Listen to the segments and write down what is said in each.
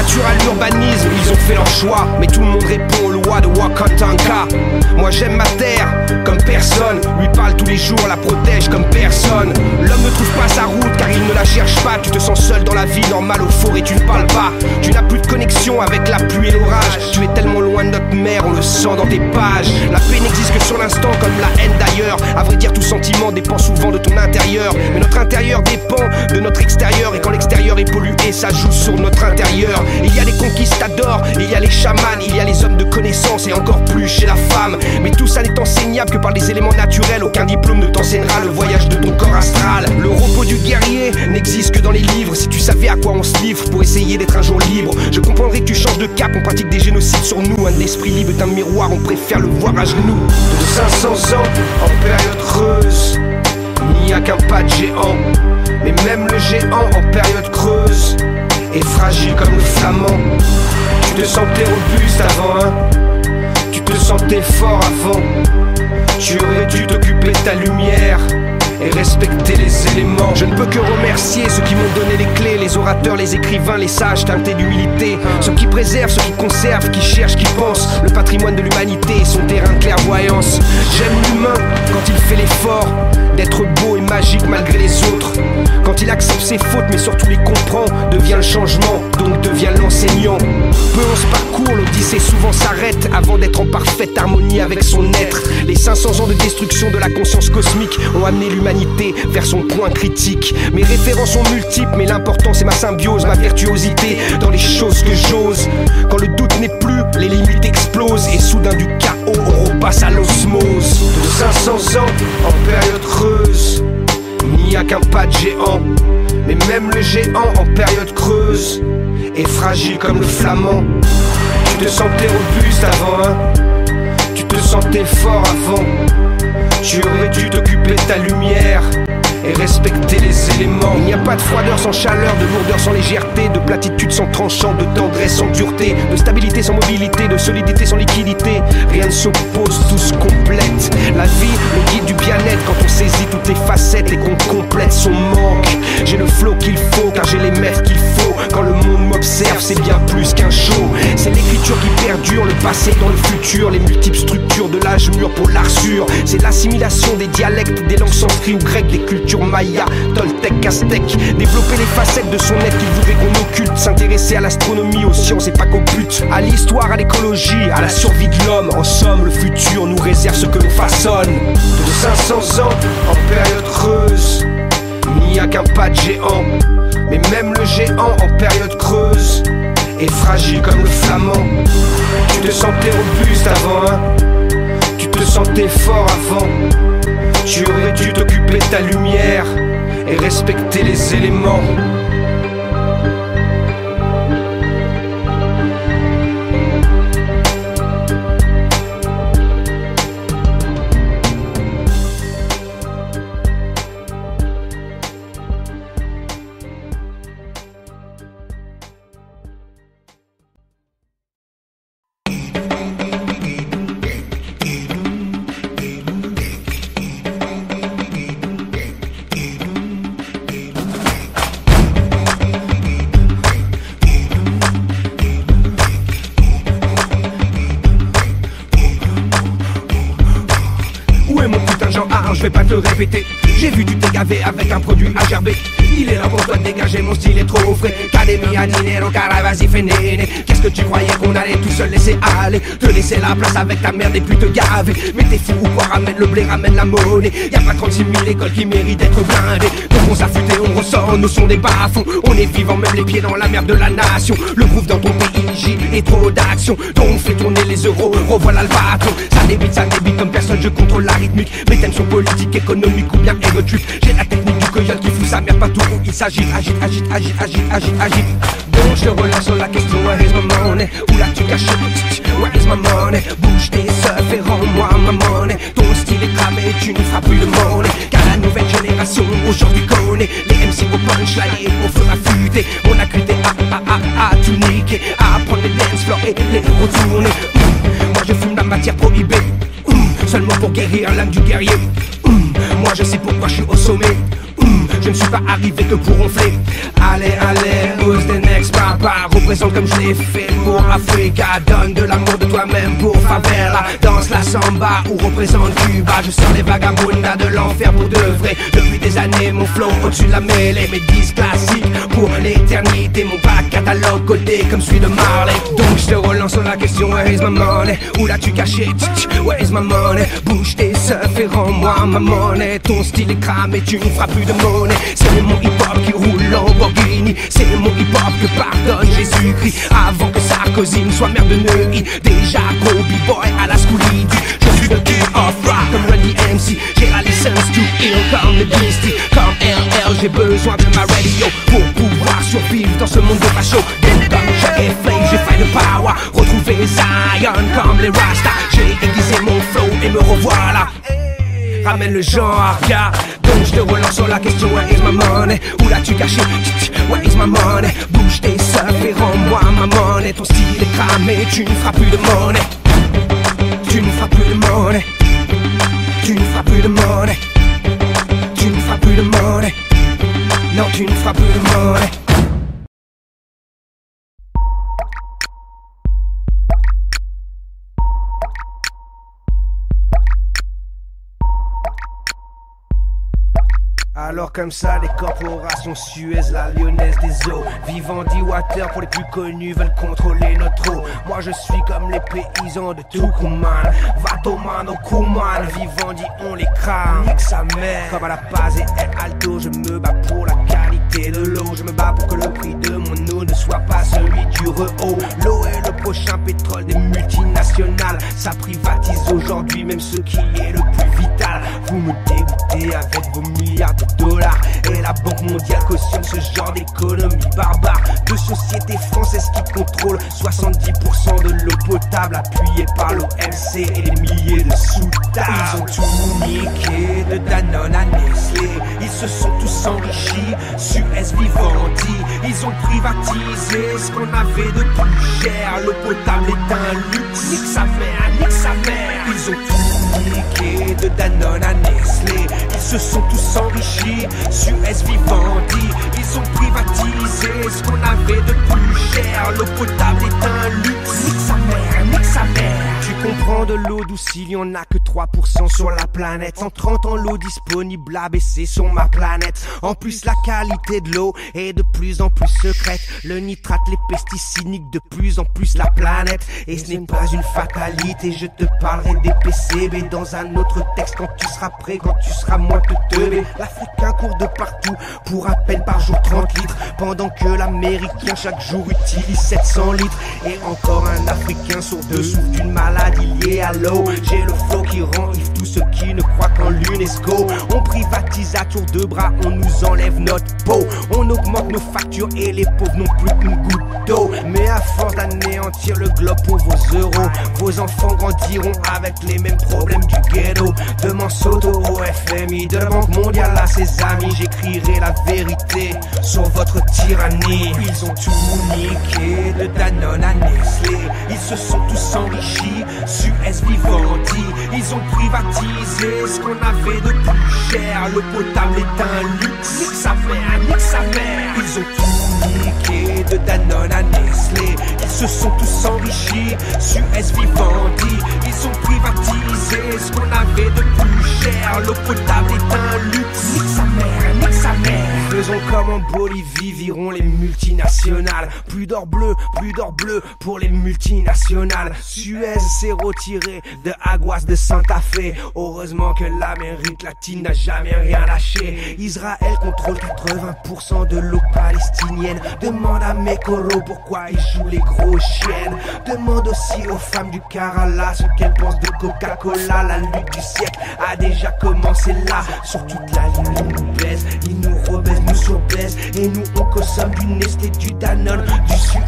nature à l'urbanisme, ils ont fait leur choix. Mais tout le monde répond aux lois de Wakantanka. Moi j'aime ma terre comme personne, lui parle tous les jours, la protège comme personne. L'homme ne trouve pas sa route car il ne la cherche pas. Tu te sens seul dans la vie normale aux forêts, tu ne parles pas. Tu n'as plus de connexion avec la pluie et l'orage. Tu es tellement loin de notre mère, on le sent dans tes pages. La paix n'existe que sur l'instant comme la haine d'ailleurs. À vrai dire tout sentiment dépend souvent de ton intérieur. Mais notre intérieur dépend de notre extérieur. Et quand l'extérieur est pollué, ça joue sur notre intérieur. Il y a les conquistadors, il y a les chamans, il y a les hommes de connaissance et encore plus chez la femme. Mais tout ça n'est enseignable que par des éléments naturels. Aucun diplôme ne t'enseignera le voyage de ton corps astral. Le repos du guerrier n'existe que dans les livres. Si tu savais à quoi on se livre pour essayer d'être un jour libre, je comprendrais que tu changes de cap. On pratique des génocides sur nous. Un esprit libre est un miroir, on préfère le voir à genoux. De 500 ans en période creuse, il n'y a qu'un pas de géant. Mais même le géant en période creuse est fragile comme le flamand. Tu te sentais robuste avant, hein? Tu te sentais fort avant. Tu aurais dû t'occuper de ta lumière et respecter les éléments. Je ne peux que remercier ceux qui m'ont donné les clés, les orateurs, les écrivains, les sages teintés d'humilité, ceux qui préservent, ceux qui conservent, qui cherchent, qui pensent le patrimoine de l'humanité et son terrain de clairvoyance. J'aime l'humain quand il fait l'effort d'être beau et magique malgré les autres, quand il accepte ses fautes mais surtout les comprend, devient le changement, donc devient l'enseignant. Peu on se parcourt, l'odyssée souvent s'arrête avant d'être en parfaite harmonie avec son être. Les 500 ans de destruction de la conscience cosmique ont amené l'humanité vers son point critique. Mes références sont multiples mais l'important c'est ma symbiose, ma virtuosité dans les choses que j'ose. Quand le doute n'est plus, les limites explosent et soudain du chaos on repasse à l'osmose. De 500 ans en période creuse, il n'y a qu'un pas de géant. Mais même le géant en période creuse est fragile comme le flamand. Tu te sentais robuste avant, hein? Tu te sentais fort avant. Tu aurais dû t'occuper de ta lumière et respecter les éléments. Il n'y a pas de froideur sans chaleur, de lourdeur sans légèreté, de platitude sans tranchant, de tendresse sans dureté, de stabilité sans mobilité, de solidité sans liquidité. Rien ne s'oppose, tout se complète. La vie, le guide du bien-être, quand on saisit toutes les facettes et qu'on complète son manque. J'ai le flow qu'il faut, car j'ai les maîtres qu'il faut. Quand le monde m'observe, c'est bien plus qu'un show. C'est l'écriture qui perdure, le passé dans le futur, les multiples structures de l'âge mûr pour l'arsure. C'est l'assimilation des dialectes, des langues sanskrit ou grecques, des cultures maya, toltec, aztèque. Développer les facettes de son être qu'il voudrait qu'on occulte. S'intéresser à l'astronomie, aux sciences et pas qu'au but. À l'histoire, à l'écologie, à la survie de l'homme. En somme, le futur nous réserve ce que l'on façonne. De 500 ans en période creuse, il n'y a qu'un pas de géant. Mais même le géant en période creuse est fragile comme le flamand. Tu te sentais robuste avant, hein? Tu te sentais fort avant. Tu aurais dû t'occuper de ta lumière et respecter les éléments. Je vais pas te le répéter, j'ai vu tu t'es gavé avec un produit à gerber. Il est là pour toi de dégager, mon style est trop frais. Academia, dinero, cara, vas-y fais néné. Qu'est-ce que tu croyais qu'on allait tout seul laisser aller? Te laisser la place avec ta merde et puis te gaver. Mais t'es fou ou quoi, ramène le blé, ramène la monnaie. Y'a pas 36 000 écoles qui méritent d'être blindées. Donc on s'affûte et on ressort, nous sont des bas-fonds. On est vivant, même les pieds dans la merde de la nation. Le groove dans ton PIJ et trop d'action. Donc on fait tourner les euros, revoilà le patron. Ça débite comme personne, je contrôle la rythmique. Mes thèmes sont politiques, économiques ou bien ego trip. J'ai la technique du coyote qui fout sa merde partout où il s'agit. Agite. Donc je te relance sur la question, where is my money? Où l'as-tu caché? Where is my money? Bouge tes seufs et rends-moi ma monnaie. Ton style est cramé, tu n'y feras plus de monnaie. Car la nouvelle génération aujourd'hui connaît les MC au punchline et au feu affûté. On a cuité à tout niquer, à prendre les dance floors et les retourner. Moi je fume la matière prohibée, seulement pour guérir l'âme du guerrier. Moi je sais pourquoi je suis au sommet. Je ne suis pas arrivé que pour ronfler. Allez, allez, who's the next papa? Représente comme je l'ai fait pour Africa. Donne de l'amour de toi-même pour favela. Danse la samba ou représente Cuba. Je sors les vagabundas de l'enfer pour de vrai. Depuis des années, mon flow au-dessus de la mêlée. Mes disques classiques pour l'éternité. Mon bac catalogue codé comme celui de Marley. Donc je te relance sur la question, where is my money? Où l'as-tu caché? Where is my money? Bouge tes seufs et rends-moi ma monnaie. Ton style est cramé, tu ne feras plus de monnaie. C'est mon hip-hop qui roule Lamborghini. C'est mon hip-hop que pardonne Jésus-Christ. Avant que Sarkozy ne soit maire de Neuilly. Déjà gros b-boy à la Scoolity. Je suis le king of rap comme Randy MC. J'ai la licence to heal comme les Beastie. Comme LL, j'ai besoin de ma radio pour pouvoir survivre dans ce monde de facho. Denton, j'ai flame, j'ai faille de power. Retrouver Zion comme les Rasta. J'ai aiguisé mon flow et me revoilà. Ramène le genre, yeah. Donc je te relance sur la question, where is my money? Où l'as-tu caché? Where is my money? Bouge tes seufs et rends-moi ma monnaie. Ton style est cramé, tu ne feras plus de monnaie. Tu ne feras plus de monnaie. Tu ne feras plus de monnaie. Tu ne feras plus de monnaie. Non, tu ne feras plus de monnaie. Alors comme ça, les corporations Suez, la lyonnaise des eaux, Vivendi Water pour les plus connus veulent contrôler notre eau. Moi je suis comme les paysans de Tucumán, Vatoman au Kuman, Vivendi on les crame, nique sa mère. Comme à la Paz et El Alto, je me bats pour la qualité de l'eau. Je me bats pour que le prix de mon eau ne soit pas celui du Reo. L'eau est le prochain pétrole des multinationales. Ça privatise aujourd'hui même ce qui est le plus vital. Vous me dégoûtez avec vos milliards de dollars et la Banque mondiale cautionne ce genre d'économie barbare. De sociétés françaises qui contrôlent 70% de l'eau potable appuyée par l'OMC et des milliers de sous-tables. Ils ont tout niqué de Danone à Nestlé. Ils se sont tous enrichis, Suez, Vivendi. Ils ont privatisé ce qu'on avait de plus cher. L'eau potable est un luxe, nique sa mère, nique sa mère. Ils ont tout niqué de Danone à Nestlé. Ils se sont tous enrichis, Suez, Vivendi. Ils ont privatisé ce qu'on avait de plus cher. L'eau potable est un luxe, nique sa mère, nique sa mère. Tu comprends, de l'eau douce, il y en a que 3% sur la planète. En 30 ans, l'eau disponible a baissé sur ma planète. En plus, la qualité de l'eau est de plus en plus secrète. Le nitrate, les pesticides niquent de plus en plus la planète. Et ce n'est pas une fatalité, je te parlerai des PCB dans un autre texte quand tu seras prêt, quand tu seras moins teubé. L'Africain court de partout pour à peine par jour 30 litres, pendant que l'Américain chaque jour utilise 700 litres. Et encore un Africain sur deux souffre d'une maladie liée à l'eau. J'ai le flow qui rend ivre tous ceux qui ne croient qu'en l'UNESCO. On privatise à tour de bras, on nous enlève notre peau. On augmente nos factures et les pauvres n'ont plus qu'une goutte d'eau. Mais à force d'anéantir le globe pour vos euros, vos enfants grandiront avec les mêmes problèmes du ghetto. De Monsanto au FMI, de la Banque mondiale à ses amis, j'écrirai la vérité sur votre tyrannie. Ils ont tout niqué de Danone à Nestlé. Ils se sont tous enrichis, Suez, Vivendi. Ils ont privatisé ce qu'on avait de plus cher. L'eau potable est un luxe, nique sa mère, nique sa mère. Ils ont tout niqué de Danone à Nestlé. Ils se sont tous enrichis, Suez, Vivendi. Ils ont privatisé ce qu'on avait de plus cher. L'eau potable est un luxe, nique sa mère, nique sa mère. Faisons comme en Bolivie, virons les multinationales. Plus d'or bleu pour les multinationales. Suez s'est retiré de Aguas de Santa Fe. Heureusement que l'Amérique latine n'a jamais rien lâché. Israël contrôle 80% de l'eau palestinienne. Demande à Mekoro pourquoi ils jouent les gros chiennes. Demande aussi aux femmes du Kerala ce qu'elles pensent de Coca-Cola. La lutte du siècle a déjà commencé là. Sur toute la ligne, ils nous baisent, ils nous rebaissent, nous surbaissent. Et nous on consomme du Nestlé, du Danone, du Suez.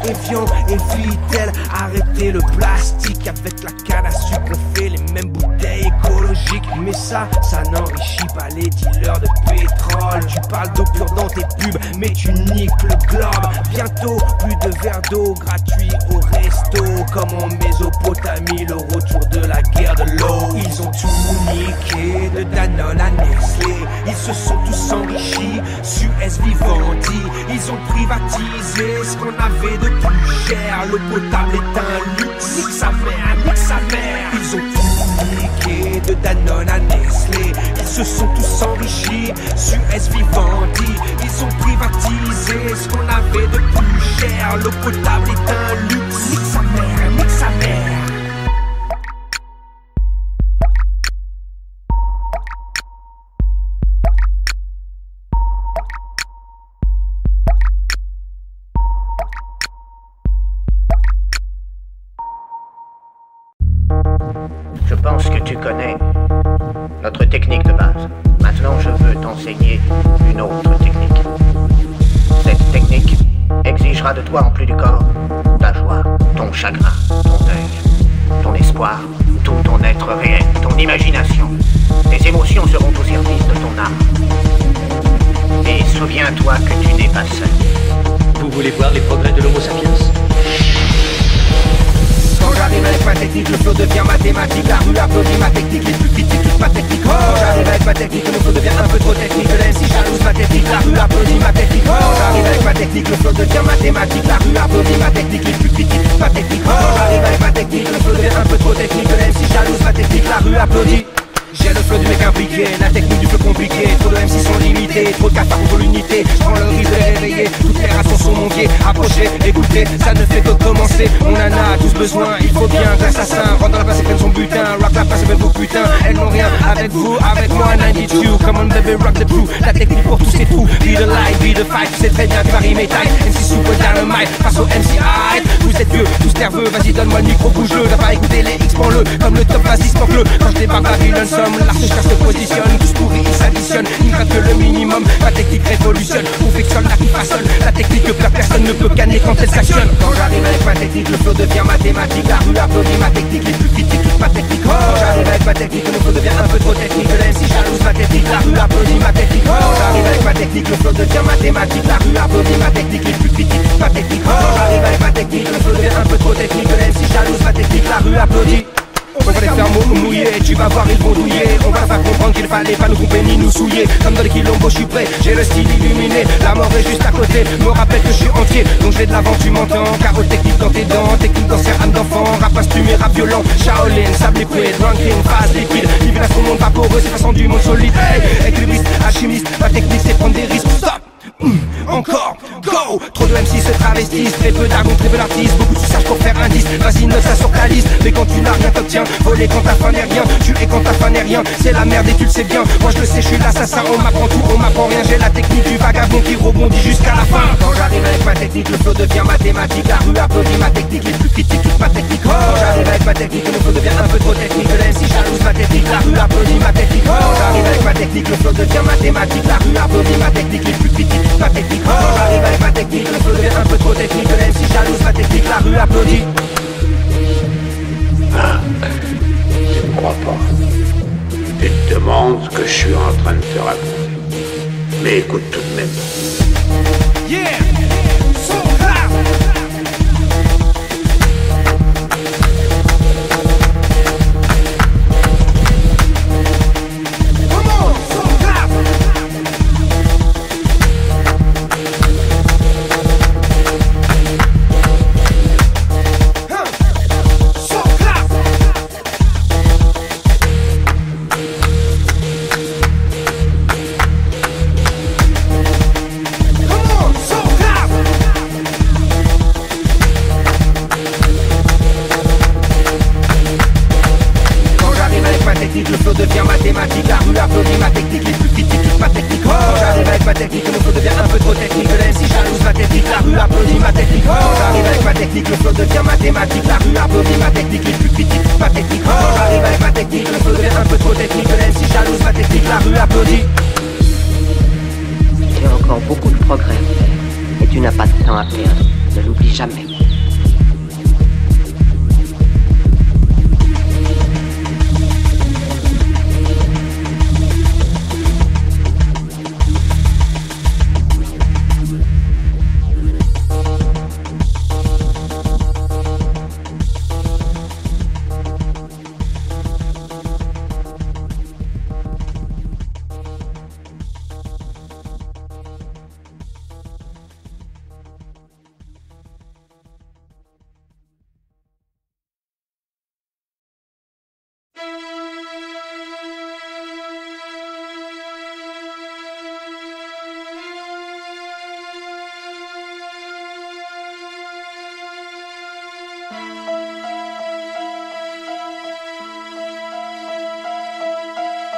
Evian et Vitel, arrêtez le plastique. Avec la canne à sucre on fait les mêmes bouteilles écologiques. Mais ça n'enrichit pas les dealers de pétrole. Tu parles d'eau pure dans tes pubs, mais tu niques le globe. Bientôt plus de verres d'eau gratuits au resto. Comme en Mésopotamie, le retour de la guerre de l'eau. Ils ont tout niqué de Danone à Nestlé. Ils se sont tous enrichis, Ils ont privatisé ce qu'on avait de plus cher. L'eau potable est un luxe. Nique sa mère, nique sa mère. Ils ont tout piqué de Danone à Nestlé. Ils se sont tous enrichis sur Vivendi. Ils ont privatisé ce qu'on avait de plus cher. L'eau potable est un luxe. Nique sa mère, nique sa mère. Je pense que tu connais notre technique de base. Maintenant, je veux t'enseigner une autre technique. Cette technique exigera de toi, en plus du corps, ta joie, ton chagrin, ton deuil, ton espoir, tout ton être réel, ton imagination. Tes émotions seront au service de ton âme. Et souviens-toi que tu n'es pas seul. Vous voulez voir les progrès de l'Homo sapiens? Quand j'arrive avec ma technique, le flow devient mathématique. La rue applaudit ma technique, les plus critiques, toute ma technique. Quand j'arrive avec ma technique, le flow devient un peu trop technique. De l'MC jalouse ma technique, la rue applaudit ma technique. Quand j'arrive avec ma technique, le flow devient mathématique. La rue applaudit ma technique, les plus critiques, toute ma technique. Quand j'arrive avec ma technique, le flow devient un peu trop technique. De l'MC jalouse ma technique, la rue applaudit. J'ai le flow du mec impliqué, la technique du flow compliqué. Trop de MC sont limités, trop de cafards pour l'unité. J'prends le risque de les réveiller, toutes les rations sont mon pied. Approchez, écoutez, ça ne fait que commencer. On en a tous besoin, il faut bien que l'assassin rentre dans la place et prenne son butin. Rock la place et vos putains, elles n'ont rien avec vous, avec moi 92. Come on baby, rock the crew, la technique pour tous ces fous. Be the light, be the fight, tu sais très bien que Paris mes tailles. MC Super Dynamite, face au MCI. Vous êtes vieux, tous nerveux, vas-y donne-moi le micro, bouge-le. T'as pas écouté les X, prends-le, comme le top, vas-y smoke-le. Quand je débarque Babylon somme, l'arche se positionne, tous pourris, ils s'additionnent. Ils ne que le minimum, la technique révolutionne. Confectionne la qui façonne, la technique que personne ne peut canner quand elle s'actionne. Quand j'arrive avec ma technique, le flow devient mathématique. La rue applaudit ma technique, les plus critiques, toute ma technique. Quand j'arrive avec ma technique, le flow devient un peu trop technique. De l'MC jalouse ma technique, la rue applaudit ma technique. Quand j'arrive avec ma technique, le flow devient mathématique. La rue applaudit ma technique, les plus critiques, toute ma technique. Quand j'arrive avec ma technique, le flow devient un peu trop technique. De l'MC jalouse ma technique, la rue applaudit. On va les faire mouiller, tu vas voir ils vont douiller. On va faire comprendre qu'il fallait pas nous couper ni nous souiller. Comme dans les quilombos je suis prêt, j'ai le style illuminé. La mort est juste à côté, me rappelle que je suis entier. Donc j'ai de l'avant tu m'entends, carreau technique dans tes dents. Technique cancer, âme d'enfant, rapace plumé, rap violent. Shaolin, sable liquide, ranking, phase liquide. Nivellation monde vaporeux, c'est façon du monde solide. Hey, équilibriste, alchimiste, ma technique c'est prendre des risques. Stop! Encore, go. Trop de MC se travestissent, très peu d'argons, très peu d'artistes. Beaucoup de suçage pour faire un disque, vas-y note ça sur ta liste. Mais quand tu n'as rien t'obtiens, voler quand ta fin n'est rien. Tu es quand ta fin n'est rien, c'est la merde et tu le sais bien. Moi je le sais, je suis l'assassin, on m'apprend tout, on m'apprend rien. J'ai la technique du vagabond qui rebondit jusqu'à la fin. Quand j'arrive avec ma technique, le flow devient mathématique. La rue applaudit ma technique, les plus critiques, toute ma technique. Quand j'arrive avec ma technique, le flow devient un peu trop technique. De l'MC jalouse ma technique, la rue applaudit ma technique. Quand j'arrive avec ma technique, le flow devient mathématique. La rue applaudit ma technique, les plus critiques, toute ma technique. Quand j'arrive avec ma technique, le flow devient un peu trop technique. De l'MC jalouse ma technique, la rue applaudit. Ah, tu me crois pas. Tu te demandes ce que je suis en train de te raconter. Mais écoute tout de même. Yeah, so clap. So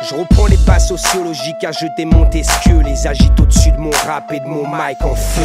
Je reprends les bases sociologiques à jeter Montesquieu, les agite au-dessus de mon rap et de mon mic en feu.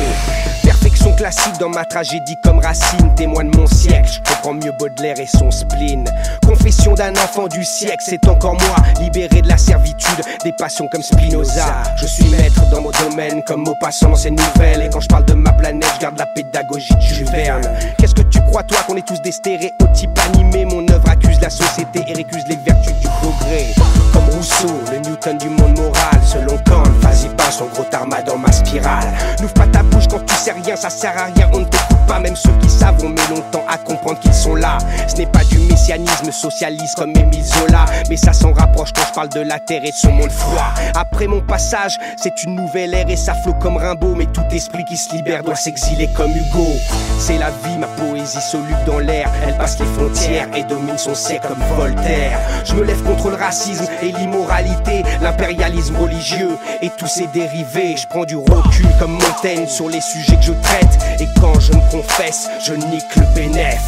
Perfection classique dans ma tragédie comme Racine, témoin de mon siècle, je comprends mieux Baudelaire et son spleen. Confession d'un enfant du siècle, c'est encore moi, libéré de la servitude, des passions comme Spinoza. Je suis maître dans mon domaine, comme Maupassant dans ses nouvelles. Et quand je parle de ma planète, je garde la pédagogie de Jules Verne. Qu'est-ce que tu crois toi qu'on est tous des stéréotypes animés? Mon œuvre accuse la société et récuse les vertus du progrès. Comme Rousseau, le Newton du monde moral. Selon Kant, vas-y pas son gros tarma dans ma spirale. N'ouvre pas ta bouche quand tu sais rien, ça sert à rien, on ne t'écoute pas. Même ceux qui savent, on met longtemps à comprendre qu'ils sont là. Ce n'est pas du messianisme socialiste comme Émile Zola, mais ça s'en rapproche quand je parle de la terre et de son monde froid. Après mon passage, c'est une nouvelle ère et ça flot comme Rimbaud. Mais tout esprit qui se libère doit s'exiler comme Hugo. C'est la vie, ma poésie soluble dans l'air. Elle passe les frontières et domine son siècle comme Voltaire. Je me lève contre le racisme et l'immoralité, l'impérialisme religieux et tous ses dérivés. Je prends du recul comme Montaigne sur les sujets que je traite. Et quand je me confesse, je nique le bénéf.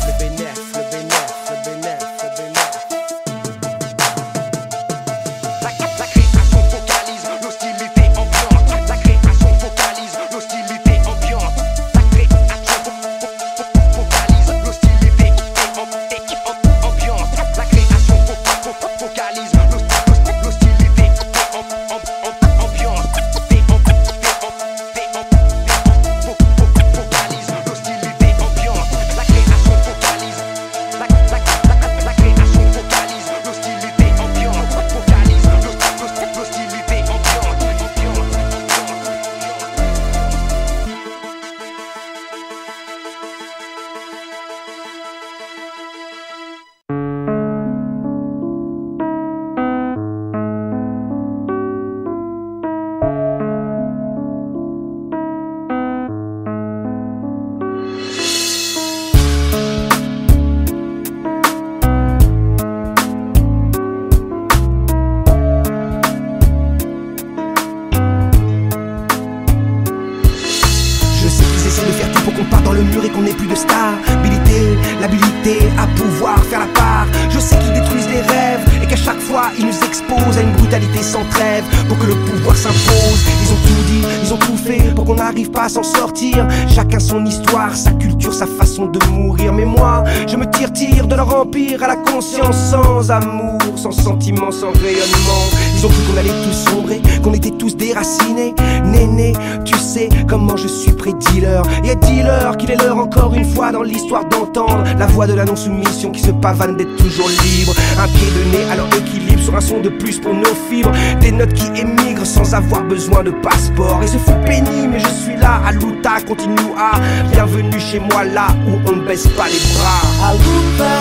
À pouvoir faire la part. Je sais qu'ils détruisent les rêves et qu'à chaque fois ils nous exposent à une brutalité sans trêve pour que le pouvoir s'impose. Ils ont tout dit, ils ont tout fait pour qu'on n'arrive pas à s'en sortir. Chacun son histoire, sa culture, sa façon de mourir. Mais moi, je me tire de leur empire à la conscience sans amour, sans sentiment, sans rayonnement. Ils ont cru qu'on allait tous sombrer, qu'on était tous déracinés. Néné, tu sais comment je suis pré-dealer. Et dis-leur qu'il est l'heure encore une fois dans l'histoire d'entendre la voix de la non-soumission qui se pavane d'être toujours libre. Un pied de nez à leur équilibre sur un son de plus pour nos fibres. Des notes qui émigrent sans avoir besoin de passeport. Et ce fut pénible mais je suis là, à luta continua. Bienvenue chez moi là où on ne baisse pas les bras. A luta,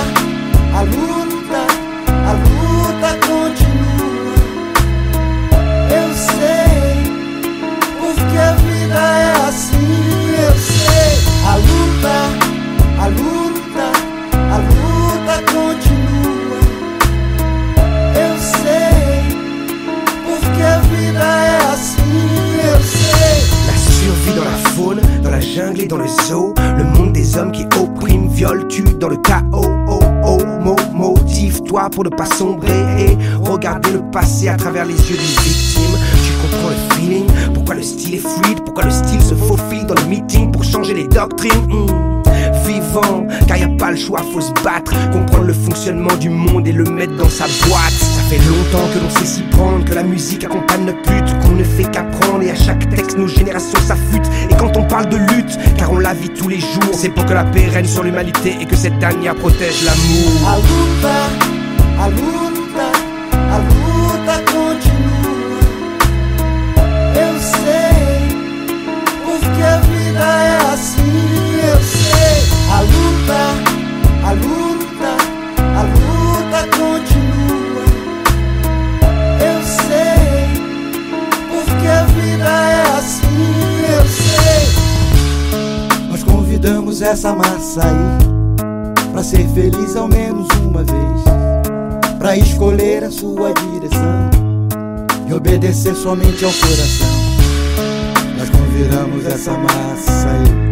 a luta, a luta continua. Eu sei, porque a vida é assim, eu sei. A luta, a luta, a luta continua. Eu sei, porque a vida é assim, eu sei. La survie dans la faune, dans la jungle et dans le zoo. Le monde des hommes qui oppriment, violent, tuent dans le chaos. Motive-toi pour ne pas sombrer et regarder le passé à travers les yeux d'une victime. Tu comprends le feeling, pourquoi le style est fluide, pourquoi le style se faufile dans le meeting pour changer les doctrines. Vivant, car y a pas le choix, faut se battre, comprendre le fonctionnement du monde et le mettre dans sa boîte. Ça fait longtemps que l'on sait s'y prendre, que la musique accompagne notre lutte, qu'on ne fait qu'apprendre et à chaque texte nos générations s'affûtent. Et quand on parle de lutte, car on la vit tous les jours, c'est pour que la paix règne sur l'humanité et que cette dernière protège l'amour. A luta, a luta, a luta continua. Eu sei, porque a vida é assim, eu sei. A luta, a luta, a luta continua. Eu sei, porque a vida é assim, eu sei. Nós convidamos essa massa aí pra ser feliz ao menos uma vez, pra escolher a sua direção e obedecer somente ao coração. Nós convidamos essa massa aí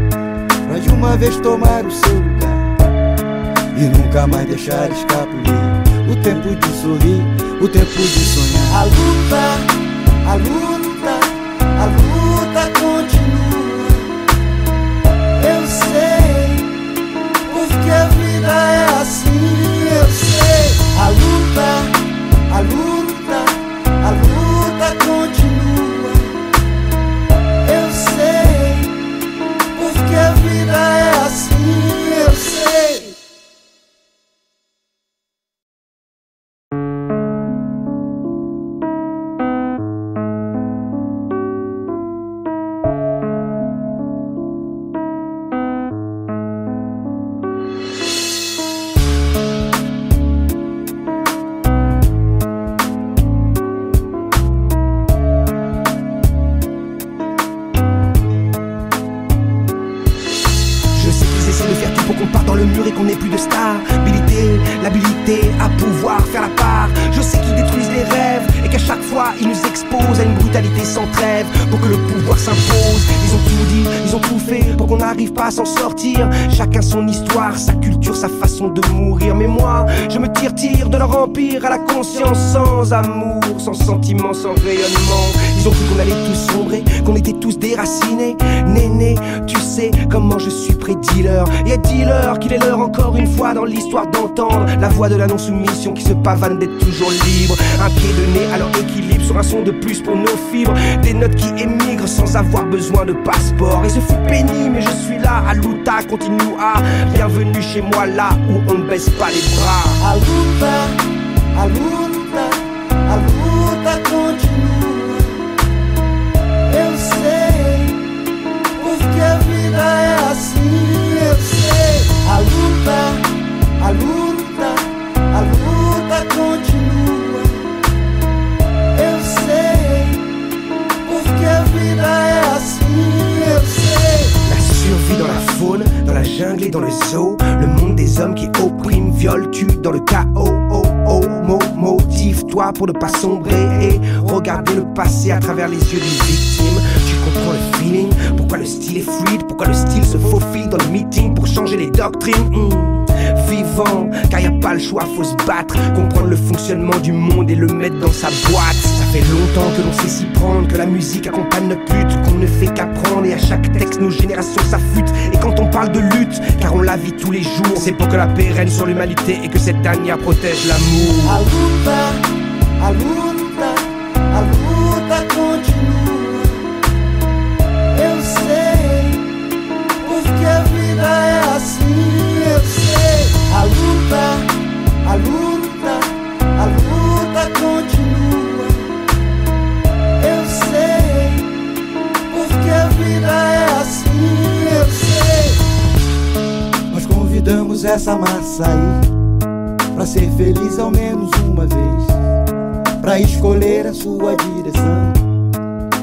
pra de uma vez tomar o seu lugar e nunca mais deixar escapulir o tempo de sorrir, o tempo de sonhar. A luta continua. Eu sei, porque a vida é assim. Eu sei, a luta continua. Eu sei, porque a vida é assim. Eu sei. L'habilité à pouvoir faire la part. Je sais qu'ils détruisent les rêves et qu'à chaque fois ils nous exposent à une brutalité sans trêve pour que le pouvoir s'impose. Ils ont tout dit, ils ont tout fait pour qu'on n'arrive pas à s'en sortir. Chacun son histoire, sa culture, sa façon de mourir. Mais moi, je me tire de leur empire à la conscience sans amour, sans sentiment, sans rayonnement. Ils ont cru qu'on allait tous sombrer, qu'on était tous déracinés. Néné, tu sais comment je suis pré-dealer. Et dis-leur qu'il est l'heure encore une fois dans l'histoire d'entendre la voix de la non-soumission qui se pavane d'être toujours libre. Un pied de nez à leur équilibre sur un son de plus pour nos fibres. Des notes qui émigrent sans avoir besoin de passeport. Et ce fut pénible mais je suis là. À luta, continue à. Bienvenue chez moi là où on ne baisse pas les bras. A luta continua. Eu sei, porque a vida é assim. Eu sei, a luta continua. Eu sei, porque a vida é assim. Eu sei. La survie dans la faune, dans la jungle et dans le zoo. Le monde des hommes qui oppriment, violent, tuent dans le chaos. Motive-toi pour ne pas sombrer et regarder le passé à travers les yeux d'une victime. Tu comprends le feeling, pourquoi le style est fluide, pourquoi le style se faufile dans le meeting pour changer les doctrines. Vivant, car y a pas le choix, faut se battre, comprendre le fonctionnement du monde et le mettre dans sa boîte. Ça fait longtemps que l'on sait s'y prendre, que la musique accompagne notre lutte, qu'on ne fait qu'apprendre et à chaque texte nos générations s'affûtent. Et quand on parle de lutte, car on la vit tous les jours, c'est pour que la paix règne sur l'humanité et que cette dernière protège l'amour. A luta continua. Eu sei, porque a vida é assim. Eu sei, a luta continua. Eu sei, porque a vida é assim. Eu sei. Nós convidamos essa massa aí pra ser feliz ao menos uma vez, pra escolher a sua direção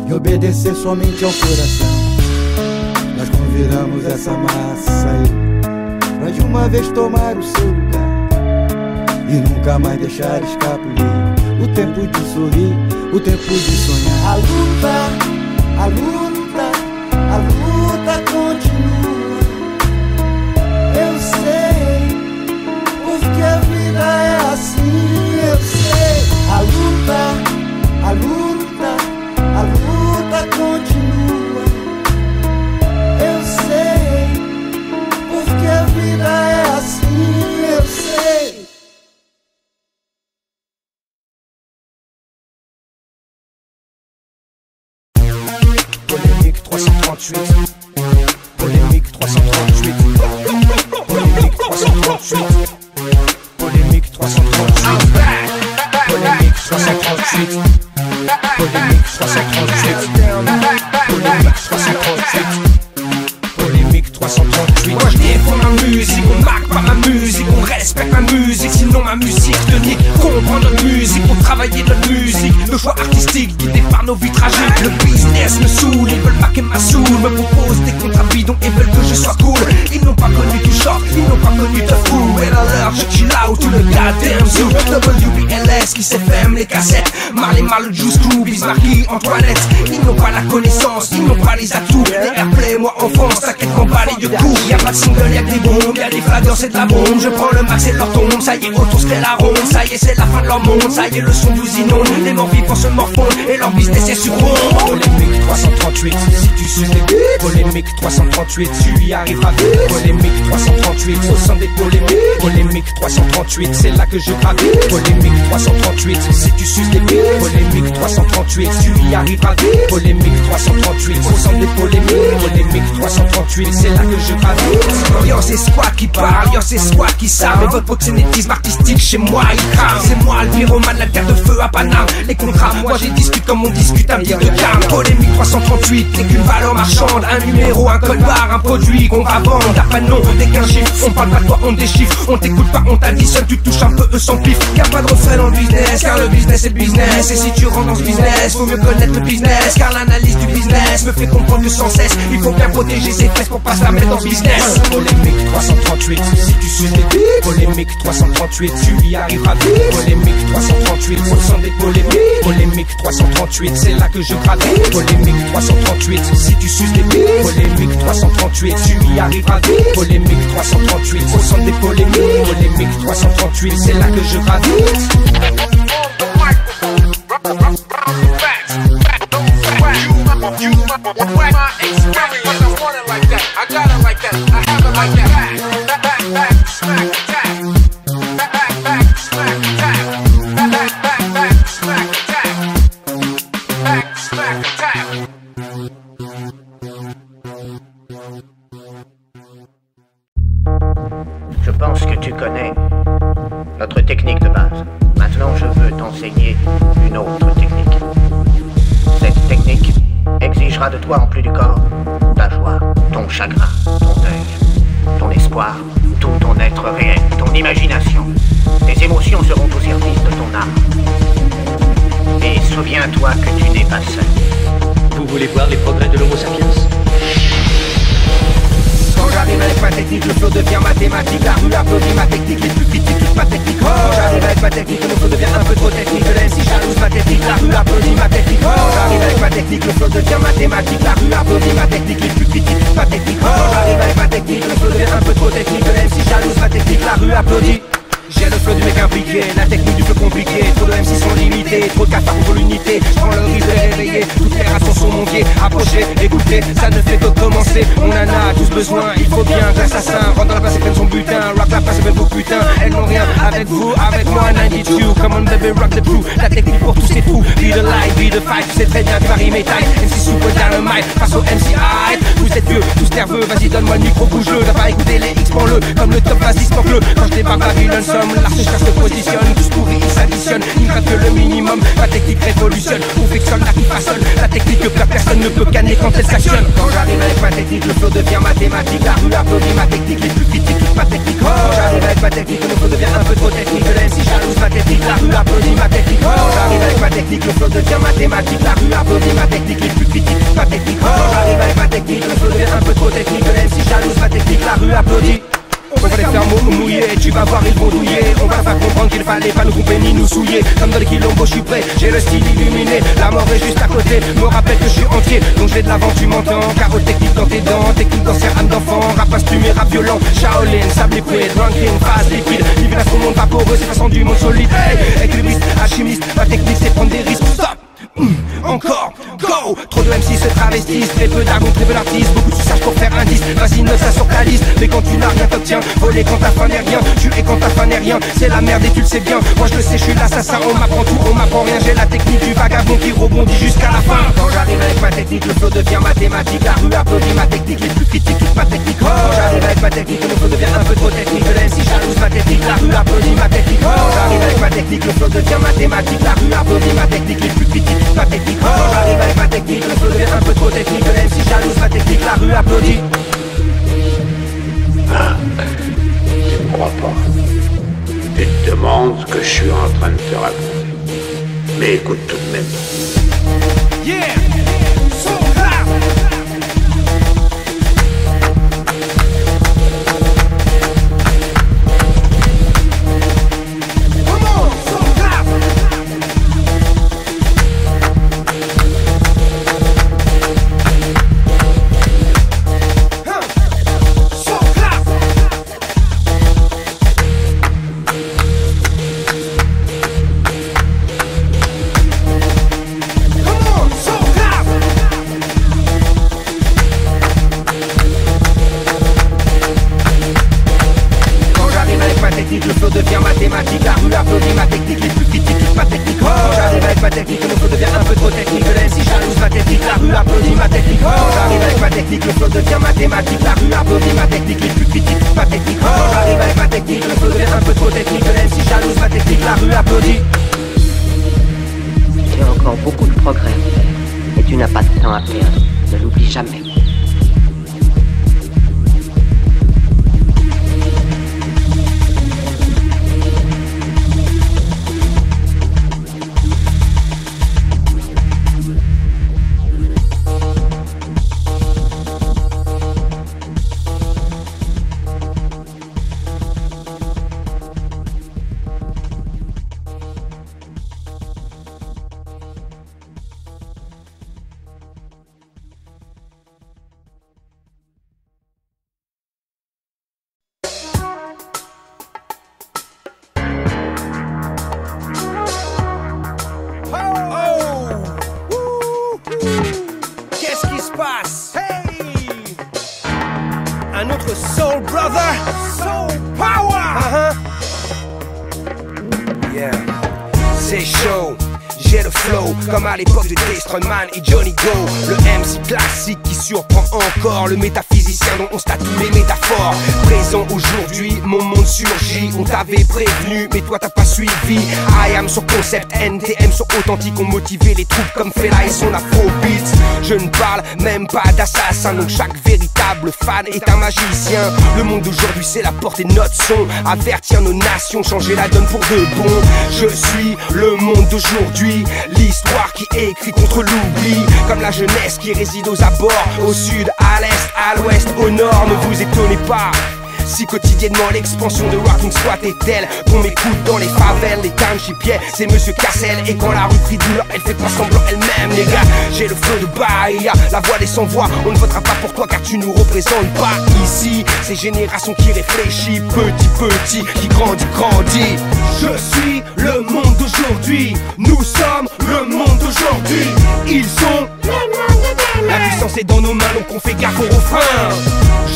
e obedecer somente ao coração. Nós convidamos essa massa aí pra de uma vez tomar o seu lugar e nunca mais deixar escapulir o tempo de sorrir, o tempo de sonhar. A luta continua. Eu sei, porque a vida é assim. Eu sei, a luta continua. Eu sei, porque a vida é assim. Eu sei. Polémique 338. Polémique 338. Polémique 338. Polémique 338. Polémique 338. Polémique 338. Polémique 338. Polémique 338. Moi je défends ma musique, on marque pas ma musique, on respecte ma musique, sinon ma musique te nique. Comprendre notre musique pour travailler notre musique, nos choix artistiques guidés par nos vies tragiques. Le business me saoule, ils veulent pas que ma soul me propose des contrats bidons et veulent que je sois cool. Ils n'ont pas connu tout short, ils n'ont pas connu de fou. Et dans l'heure je chill out tout le goddamn zoo. WBLA, qui s'effèment les cassettes. Marley Marle, Juice Crew, Bismarcky, Antoinette. Ils n'ont pas la connaissance, ils n'ont pas les atouts. Les airplay, moi en France, t'inquiète qu'on balaye de coups. Y'a pas de single, y'a que des bombes, y'a des flaggeurs, c'est de la bombe. Je prends le max et leur tombe, ça y est, autour c'était la ronde. Ça y est, c'est la fin de leur monde, ça y est, le son vous inonde. Les morts vivants se morfondent et leur business est sur ronde. Polémique 338, si tu suces les bits. Polémique 338, tu y arriveras vite. Polémique 338, au sein des polémiques. Polémique 338, c'est là que je gravite. Polémique 338, si tu suces les bits. Polémique 338, tu y arriveras vite. Polémique 338, au sein des polémiques. Polémique 338, c'est là que je gravite. Yo, c'est squad qui parle, yo, c'est squad qui savent. Et votre proxénétisme artistique, chez moi, il crame. C'est moi le pyromane, la terre de feu à Paname. Les contrats, moi j'ai discute comme on discute un petit de calme. Polémique 338, n'est qu'une valeur marchande. Un numéro, un code barre, un produit qu'on va vendre. T'as pas de nom, t'es qu'un chiffre. On parle pas de toi, on déchiffre. On t'écoute pas, on t'additionne, tu touches un peu eux sans pif. Y'a pas de refrain dans le business, car le business est le business. Et si tu rentres dans ce business, faut mieux connaître le business. Car l'analyse du business me fait comprendre que sans cesse, il faut bien protéger ses fesses pour pas se la mettre dans ce business. Polémique 338, si tu suces les bits. Polémique 338, tu y arriveras vite. Polémique 338, au sein des polémiques. Polémique 338, c'est là que je gravite. Polémique 338, si tu suces les bits. Polémique 338, tu y arriveras vite. Polémique 338, au sein des polémiques. Polémique 338, c'est là que je gravite. Je pense que tu connais notre technique de base. Maintenant, je veux t'enseigner une autre technique. Cette technique exigera de toi en plus du corps ta joie, ton chagrin, ton deuil, ton espoir, tout ton être réel, ton imagination. Tes émotions seront au service de ton âme. Et souviens-toi que tu n'es pas seul. Vous voulez voir les progrès de l'Homo sapiens? Quand j'arrive avec ma technique, le flow devient mathématique. La rue applaudit ma technique, les plus critiquent toute ma technique. Quand j'arrive avec ma technique, le flow devient un peu trop technique. Le MC jalouse ma technique, la rue applaudit ma technique. Quand j'arrive avec ma technique, le flow devient mathématique. La rue applaudit ma technique, les plus critiquent toute ma technique. Quand j'arrive avec ma technique, le flow devient un peu trop technique. Le MC jalouse ma technique, la rue applaudit. J'ai le flow du mec impliqué, la technique du flow compliqué. Trop de MC sont limités, trop de cafards pour l'unité. J'prends le risque de réveiller, toutes les rations sont mon pied. Approchez, écoutez, ça ne fait que commencer. On en a tous besoin, il faut bien que l'assassin rentre dans la place et prenne son butin. Rock la place et vos putains, elles n'ont rien avec vous, avec moi, 92. Come on baby, rock the crew, la technique pour tous ces fous. Be the light, be the fight, tu sais très bien que varie mes tailles. MC Super Dynamite, face au MC Hype. Vous êtes vieux, tous nerveux, vas-y donne-moi le micro, bouge-le. T'as pas écouté les X, prends-le, comme le top, vas-y smoke-le. Quand je débarque Babylon, l'architecte se positionne, tous pourris, il s'additionne. Il gratte que le minimum, la technique révolutionne. On fictionne, la qui façonne, la technique que personne ne peut canner quand elle s'actionne. Quand j'arrive avec ma technique, le flow devient mathématique. La rue applaudit ma technique, les plus critiquent toute ma technique. Quand j'arrive avec ma technique, le flow devient un peu trop technique. Le MC jalouse ma technique, la rue applaudit ma technique. Quand j'arrive avec ma technique, le flow devient mathématique. La rue applaudit ma technique, les plus critiquent toute ma technique. Quand j'arrive avec ma technique, le flow devient un peu trop technique. Le MC jalouse ma technique, la rue applaudit. On va les faire mouiller, tu vas voir ils vont douiller. On va faire comprendre qu'il fallait pas nous couper ni nous souiller. Comme dans les quilombos je suis prêt, j'ai le style illuminé. La mort est juste à côté, me rappelle que je suis entier. Donc je vais de l'avant, tu m'entends, carreau technique dans tes dents. Technique dans ses âmes d'enfant, rap assumé, rap violent. Shaolin, sable liquide, ranking, phase liquide. Libération monde vaporeux, c'est façon du monde solide. Hey, équilibriste, alchimiste, ma technique c'est prendre des risques. Stop! Encore, go. Trop de MC se travestissent, très peu d'argent, très peu d'artistes. Beaucoup de sages pour faire un disque, vas-y note ça sur ta liste. Mais quand tu n'as rien t'obtiens, voler quand ta fin n'est rien. Tu es quand ta fin n'est rien, c'est la merde et tu le sais bien. Moi je le sais, je suis l'assassin, on m'apprend tout, on m'apprend rien. J'ai la technique du vagabond qui rebondit jusqu'à la fin. Quand j'arrive avec ma technique, le flow devient mathématique. La rue applaudit ma technique, les plus critiquent toute ma technique. Quand j'arrive avec ma technique, le flow devient un peu trop technique. Le MC jalouse ma technique, la rue applaudit ma technique. Quand j'arrive avec ma technique, le flow devient mathématique. La rue applaudit ma technique, les plus critiquent toute ma technique. Quand j'arrive avec ma technique, le flow devient un peu trop technique. Le MC jalouse ma technique, la rue applaudit. Ah, tu ne crois pas. Tu te demandes ce que je suis en train de te raconter. Mais écoute tout de même. Yeah, so hot. Come on, so hot. technique, le flow devient mathématique. La rue applaudit ma technique, les plus critiques ma technique. Quand j'arrive avec ma technique, le flow devient un peu trop technique. Le MC jalouse ma technique, la rue applaudit. Tu as encore beaucoup de progrès à faire, et tu n'as pas de temps à perdre. Ne l'oublie jamais. Qu'est-ce qui se passe? Hey! Un autre Soul Brother? Soul Power! Yeah. C'est chaud. J'ai le flow, comme à l'époque de Destroyman et Johnny Go. Le MC classique qui surprend encore le métaphysicien dont on statue les métaphores. Présent aujourd'hui, mon monde surgit. On t'avait prévenu, mais toi t'as pas suivi. I am sur concept, NTM sur authentique. On motivait les troupes comme Fela et son afrobeat. Je ne parle même pas d'assassin, donc chaque véritable fan est un magicien. Le monde d'aujourd'hui c'est la portée de notre son. Avertir nos nations, changer la donne pour de bon. Je suis le monde d'aujourd'hui, l'histoire qui est écrite contre l'oubli. Comme la jeunesse qui réside aux abords, au sud, à l'est, à l'ouest, au nord. Ne vous étonnez pas si quotidiennement l'expansion de Rocking Squat est telle qu'on m'écoute dans les favelles, les townships, yeah, c'est Monsieur Cassel. Et quand la rue crie douleur, elle fait pas semblant elle-même, les gars. J'ai le flow de Bahia, la voix des sans-voix. On ne votera pas pour toi car tu nous représentes pas ici. Ces générations qui réfléchit, petit, qui grandit. Je suis le monde d'aujourd'hui, nous sommes le monde d'aujourd'hui. Ils sont le monde de demain. La puissance est dans nos mains, donc on fait gaffe au refrain.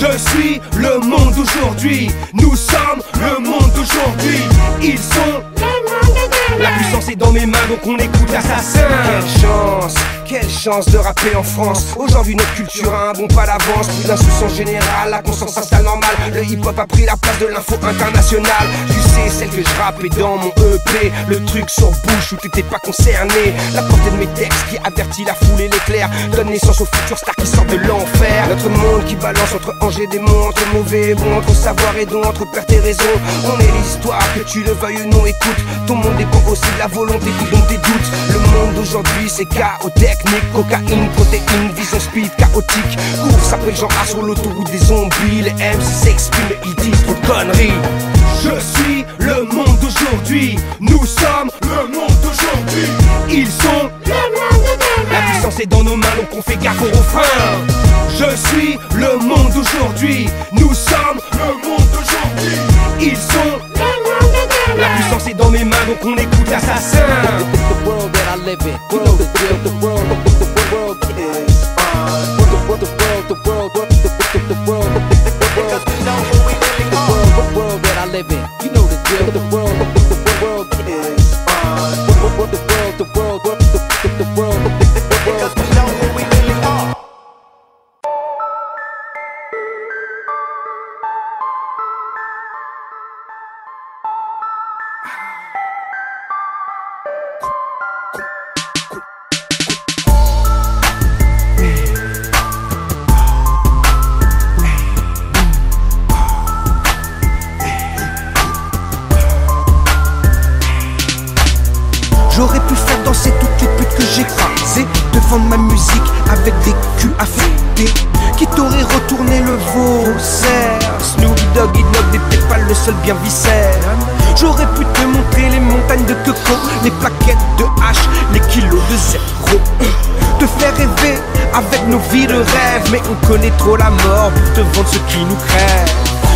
Je suis le monde d'aujourd'hui, nous sommes le monde d'aujourd'hui. Ils sont le monde de demain. La puissance est dans mes mains, donc on écoute l'assassin. Quelle chance de rapper en France. Aujourd'hui notre culture a un bon pas d'avance. Plus d'insouciance générale, la conscience s'installe normale. Le hip-hop a pris la place de l'info internationale. Tu sais, celle que je rappais dans mon EP. Le truc sur bouche où t'étais pas concerné. La portée de mes textes qui avertit la foule et l'éclair. Donne naissance aux futurs stars qui sortent de l'enfer. Notre monde qui balance entre ange et démon, entre mauvais et bon, entre savoir et don, entre perte et raison. On est l'histoire, que tu le veuilles ou non, écoute. Ton monde dépend aussi de la volonté qui donne tes doutes. Le monde d'aujourd'hui c'est chaos technique, cocaïne, protéines, vision speed chaotique. Course après Jean A sur l'autoroute des zombies. Les MC s'expriment mais ils disent trop de conneries. Je suis le monde d'aujourd'hui, nous sommes le monde d'aujourd'hui. Ils sont le monde de demain. La puissance est dans nos mains, donc on fait gaffe au refrain. Je suis le monde d'aujourd'hui, nous sommes le monde d'aujourd'hui. Ils sont le monde de demain. La puissance est dans mes mains, donc on écoute l'assassin. The world that I live in, you know the world is the world is the world, the world that I live in, you know the deal. The world is the world, the world, because we know who we really are. J'aurais pu faire danser toutes les putes que j'ai croisées, défendre ma musique avec des culs affectés qui t'auraient retourné le vaussaire. Snoop Doggy Dogg n'est peut-être pas le seul bien viscère. J'aurais pu te montrer les montagnes de coco, les plaquettes de hache, les kilos de zéro. Te faire rêver avec nos vies de rêve, mais on connaît trop la mort pour te vendre ce qui nous crève.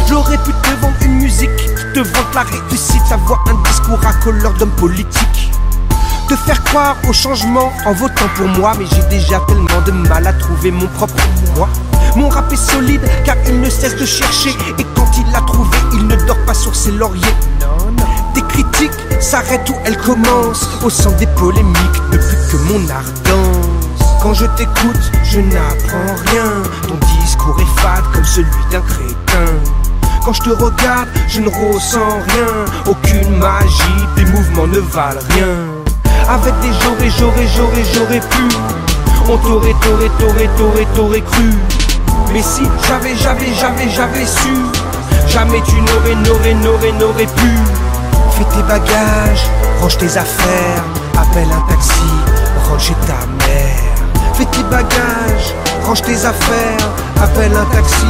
J'aurais pu te vendre une musique qui te vante la réussite, avoir un discours à couleur d'homme politique. Te faire croire au changement en votant pour moi, mais j'ai déjà tellement de mal à trouver mon propre moi. Mon rap est solide car il ne cesse de chercher, et quand il l'a trouvé, il ne dort pas sur ses lauriers. Tes critiques s'arrêtent où elles commencent, au centre des polémiques depuis que mon art danse. Quand je t'écoute, je n'apprends rien. Ton discours est fade comme celui d'un crétin. Quand je te regarde, je ne ressens rien. Aucune magie, tes mouvements ne valent rien. Avec des j'aurais pu. On t'aurait cru. Mais si j'avais su, jamais tu n'aurais pu. Fais tes bagages, range tes affaires, appelle un taxi, rentre chez ta mère. Fais tes bagages, range tes affaires, appelle un taxi,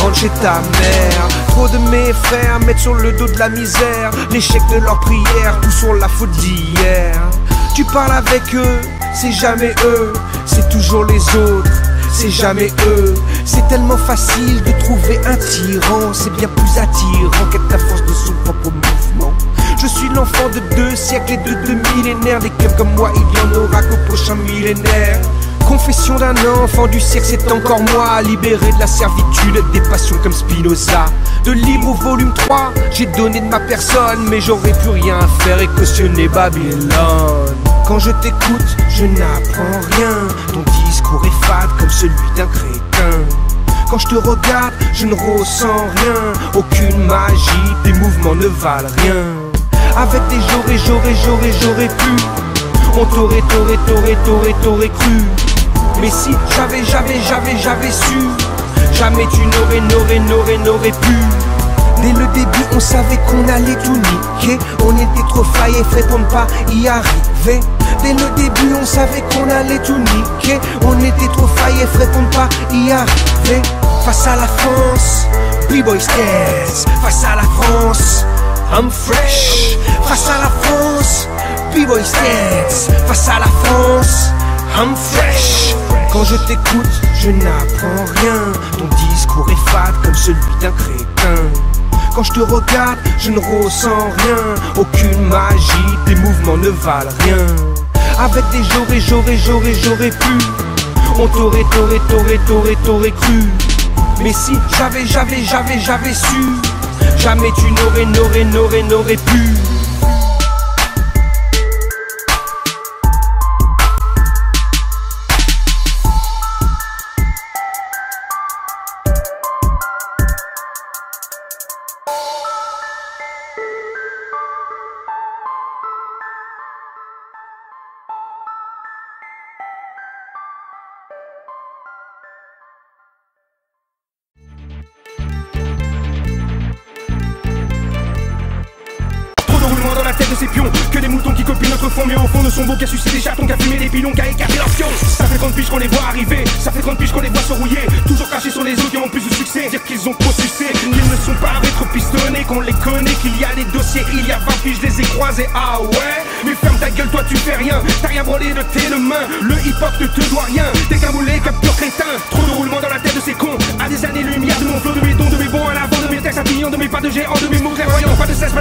rentre chez ta mère. Trop de méfaits mettre sur le dos de la misère, l'échec de leurs prières, tout sur la faute d'hier. Tu parles avec eux, c'est jamais eux, c'est toujours les autres, c'est jamais eux. C'est tellement facile de trouver un tyran, c'est bien plus attirant qu'être la force de son propre mouvement. Je suis l'enfant de 2 siècles et de 2 millénaires. Des keufs comme moi, il y en aura qu'au prochain millénaire. Confession d'un enfant du siècle, c'est encore moi, libéré de la servitude des passions comme Spinoza. De Libre au volume 3, j'ai donné de ma personne, mais j'aurais plus rien à faire et cautionner Babylone. Quand je t'écoute, je n'apprends rien. Ton discours est fade comme celui d'un crétin. Quand je te regarde, je ne ressens rien. Aucune magie, tes mouvements ne valent rien. Avec des j'aurais pu. On t'aurait cru. Mais si j'avais su, jamais tu n'aurais pu. Dès le début on savait qu'on allait tout niquer. On était trop failles et frais pour ne pas y arriver. Dès le début on savait qu'on allait tout niquer. On était trop failles et frais pour ne pas y arriver. Face à la France, B-Boy Stairs. Face à la France, I'm fresh. Face à la France, B-Boy Stairs. Face à la France, I'm fresh. Quand je t'écoute, je n'apprends rien. Ton discours est fade comme celui d'un crétin. Quand je te regarde, je ne ressens rien. Aucune magie, tes mouvements ne valent rien. Avec des j'aurais pu. On t'aurait cru. Mais si j'avais su, jamais tu n'aurais pu. De ces pions, que des moutons qui copient notre fond, mais au fond ne sont beaux qu'à sucer des chatons, qu'à fumer des pilons, qu'à écarter leurs fions. Ça fait 30 piges qu'on les voit arriver, ça fait 30 piges qu'on les voit se rouiller, toujours cachés sur les autres qui ont plus de succès. Dire qu'ils ont trop sucé, qu'ils ne sont pas rétro-pistonnés, qu'on les connaît, qu'il y a des dossiers, il y a 20 piges, je les ai croisés. Ah ouais, mais ferme ta gueule, toi tu fais rien, t'as rien brûlé de tes mains. Le hip-hop ne te doit rien, t'es qu'un boulet comme pur crétin. Trop de roulement dans la tête de ces cons, à des années-lumière de mon flot, de mes dons, de mes bons à l'avant, de mes textes à pignon, de mes pas de géant, de mes mots clairvoyants. Pas de cesse,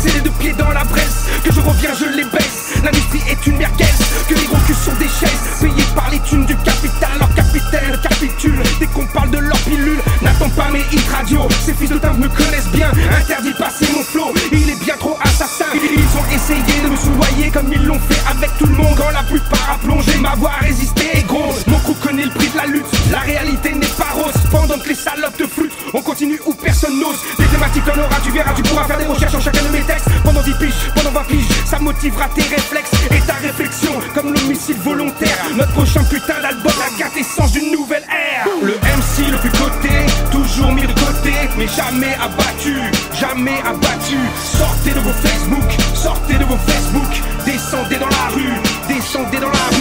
c'est les deux pieds dans la presse que je reviens, je les baisse. L'industrie est une merguez, que les gros culs sont des chaises, payés par les thunes du capital. Leur capitaine capitule dès qu'on parle de leur pilule. N'attends pas mes hits radio, ces fils de timbre me connaissent bien. Interdit de passer mon flow, il est bien trop assassin. Ils ont essayé de me soudoyer comme ils l'ont fait avec tout le monde. Quand la plupart a plongé, ma voix a résisté et grosse. Mon crew connaît le prix de la lutte, la réalité n'est pas rose. Pendant que les salopes te flûtent, on continue où personne n'ose. Des thématiques en aura, tu verras, tu pourras faire des recherches en chacun de mes textes. Pendant 10 piges, pendant 20 piges, ça motivera tes réflexes et ta réflexion comme l'homicide volontaire. Notre prochain putain d'album, la quintessence d'une nouvelle ère. Le MC le plus coté, toujours mis de côté, mais jamais abattu, jamais abattu. Sortez de vos Facebook, descendez dans la rue, descendez dans la rue.